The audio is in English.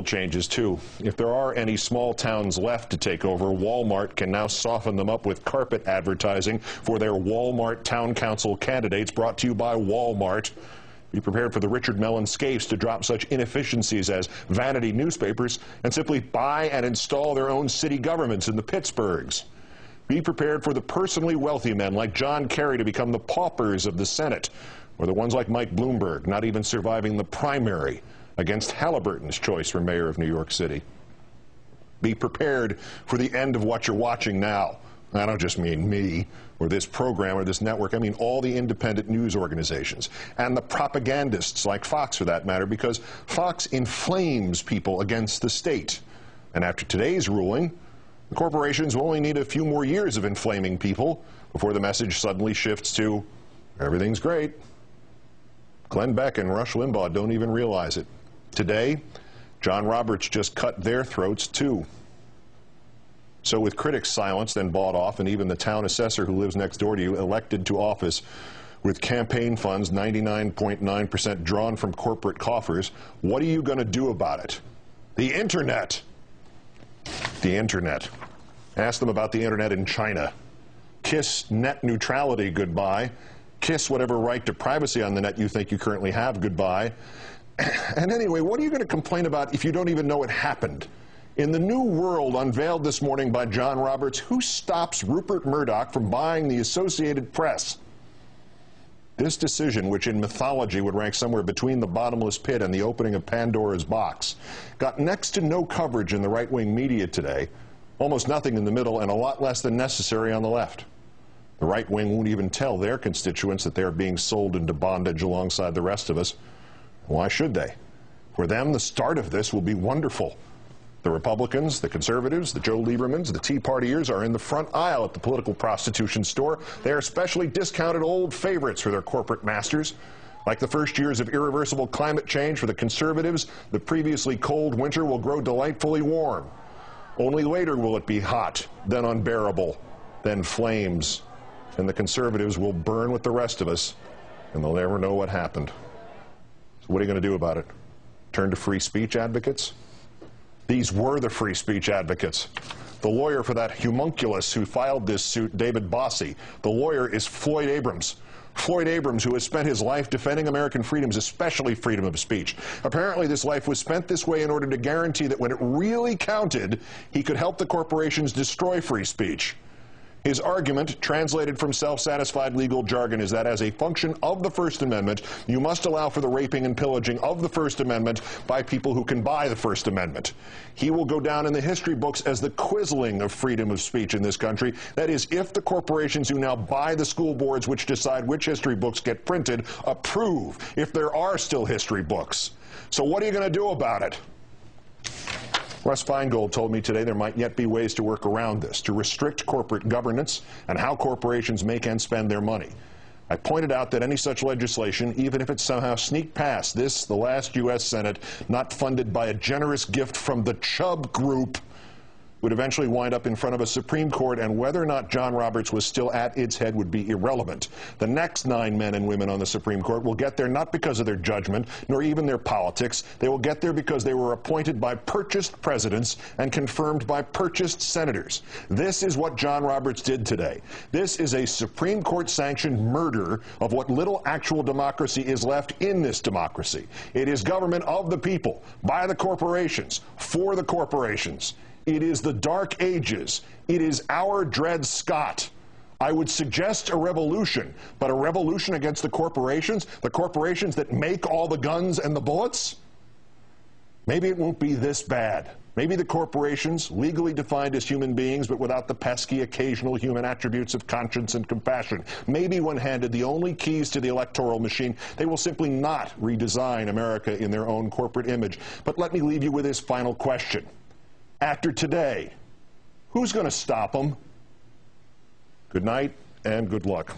Changes too. If there are any small towns left to take over, Walmart can now soften them up with carpet advertising for their Walmart Town Council candidates, brought to you by Walmart. Be prepared for the Richard Mellon scapes to drop such inefficiencies as vanity newspapers and simply buy and install their own city governments in the Pittsburghs. Be prepared for the personally wealthy men like John Kerry to become the paupers of the Senate, or the ones like Mike Bloomberg not even surviving the primary against Halliburton's choice for mayor of New York City. Be prepared for the end of what you're watching now. I don't just mean me or this program or this network. I mean all the independent news organizations and the propagandists like Fox, for that matter, because Fox inflames people against the state. And after today's ruling, the corporations will only need a few more years of inflaming people before the message suddenly shifts to everything's great. Glenn Beck and Rush Limbaugh don't even realize it. Today, John Roberts just cut their throats too. So with critics silenced and bought off, and even the town assessor who lives next door to you elected to office with campaign funds 99.9% drawn from corporate coffers, what are you going to do about it? The internet. The internet. Ask them about the internet in China. Kiss net neutrality goodbye. Kiss whatever right to privacy on the net you think you currently have goodbye. And anyway, what are you going to complain about if you don't even know it happened? In the new world unveiled this morning by John Roberts, who stops Rupert Murdoch from buying the Associated Press? This decision, which in mythology would rank somewhere between the bottomless pit and the opening of Pandora's box, got next to no coverage in the right-wing media today, almost nothing in the middle, and a lot less than necessary on the left. The right wing won't even tell their constituents that they are being sold into bondage alongside the rest of us. Why should they? For them, the start of this will be wonderful. The Republicans, the Conservatives, the Joe Liebermans, the Tea Partiers are in the front aisle at the political prostitution store. They are specially discounted old favorites for their corporate masters. Like the first years of irreversible climate change for the Conservatives, the previously cold winter will grow delightfully warm. Only later will it be hot, then unbearable, then flames. And the Conservatives will burn with the rest of us, and they'll never know what happened. So what are you going to do about it? Turn to free speech advocates? These were the free speech advocates. The lawyer for that homunculus who filed this suit, David Bossie, the lawyer is Floyd Abrams. Floyd Abrams, who has spent his life defending American freedoms, especially freedom of speech. Apparently this life was spent this way in order to guarantee that when it really counted, he could help the corporations destroy free speech. His argument, translated from self-satisfied legal jargon, is that as a function of the First Amendment, you must allow for the raping and pillaging of the First Amendment by people who can buy the First Amendment. He will go down in the history books as the Quisling of freedom of speech in this country. That is, if the corporations who now buy the school boards which decide which history books get printed approve, if there are still history books. So what are you going to do about it? Russ Feingold told me today there might yet be ways to work around this, to restrict corporate governance and how corporations make and spend their money. I pointed out that any such legislation, even if it somehow sneaked past this, the last U.S. Senate, not funded by a generous gift from the Chubb Group, would eventually wind up in front of a Supreme Court, and whether or not John Roberts was still at its head would be irrelevant. The next 9 men and women on the Supreme Court will get there not because of their judgment, nor even their politics. They will get there because they were appointed by purchased presidents and confirmed by purchased senators. This is what John Roberts did today. This is a Supreme Court-sanctioned murder of what little actual democracy is left in this democracy. It is government of the people, by the corporations, for the corporations. It is the Dark Ages. It is our Dred Scott. I would suggest a revolution, but a revolution against the corporations that make all the guns and the bullets? Maybe it won't be this bad. Maybe the corporations, legally defined as human beings, but without the pesky occasional human attributes of conscience and compassion, maybe when handed the only keys to the electoral machine, they will simply not redesign America in their own corporate image. But let me leave you with this final question. After today, who's going to stop them? Good night and good luck.